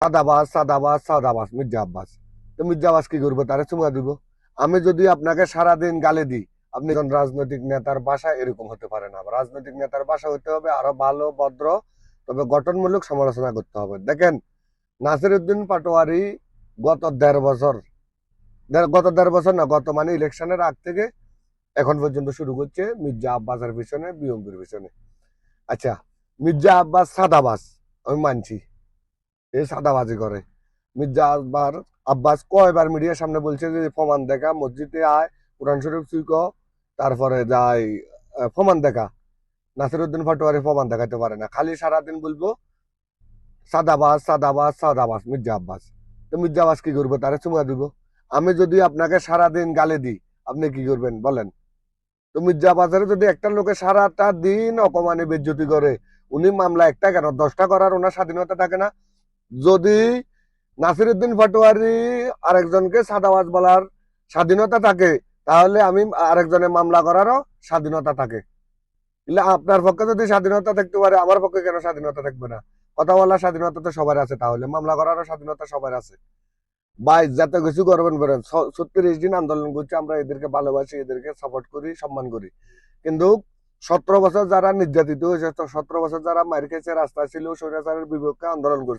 সাদাবাজ সাদাবাজ সাদাবাজ মির্জা আব্বাস। তো মির্জা আব্বাস কি করবো? তারে চুমা দিব। আমি যদি আপনাকে সারাদিন গালি দিই, আপনি একজন রাজনৈতিক নেতার বাসা এরকম হতে পারে না। রাজনৈতিক নেতার বাসা হতে হবে আরো ভালো ভদ্র, তবে গঠনমূলক সমালোচনা করতে হবে। দেখেন, নাসিরউদ্দিন পাটোয়ারি গত ১.৫ বছর, গত ১.৫ বছর না, গত মানে ইলেকশনের আগ থেকে এখন পর্যন্ত শুরু করছে মির্জা আব্বাসের পিছনে, বিএনপির পিছনে। আচ্ছা, মির্জা আব্বাস সাদাবাজ, আমি মানছি, এই সাদাবাজি করে। মির্জা আব্বাস কয়বার মিডিয়ার সামনে বলছে যে প্রমাণ দেখা, মসজিদে আয়, কোরআন শরীফ চুইক, তারপরে যাই প্রমাণ দেখা। নাসিরউদ্দিন পাটোয়ারি প্রমাণ দেখাতে পারে না, খালি সারাদিন বলবো সাদাবাজ সাদাবাজ সাদাবাজ মির্জা আব্বাস। তো মির্জা আব্বাস কি করবো? তারে চুমা দিব। আমি যদি আপনাকে সারাদিন গালি দিই, আপনি কি করবেন বলেন? তো মির্জা আব্বাসের যদি একটা লোকে সারাটা দিন অপমানে বেজ্জতি করে, উনি মামলা একটা কেন 10টা করার ওনার স্বাধীনতা থাকে না? যদি নাসিরউদ্দিন পাটোয়ারি আরেকজনকে সাদাবাজ বলার স্বাধীনতা থাকে, তাহলে আমি আরেকজনের মামলা করারও স্বাধীনতা থাকে। আপনার পক্ষে যদি স্বাধীনতা থাকতে পারে, আমার পক্ষে কেন স্বাধীনতা থাকবে না? কথা বলার স্বাধীনতা তো সবার আছে, তাহলে মামলা করারও স্বাধীনতা সবার আছে। ভাই যাতে কিছু করবেন করেন, 36 দিন আন্দোলন করছে, আমরা এদেরকে ভালোবাসি, এদেরকে সাপোর্ট করি, সম্মান করি। কিন্তু 17 বছর যারা নির্যাতিত হয়েছে, 17 বছর যারা মার খেয়েছে, রাস্তা ছিল, স্বৈরাচারের বিপক্ষে আন্দোলন করছে,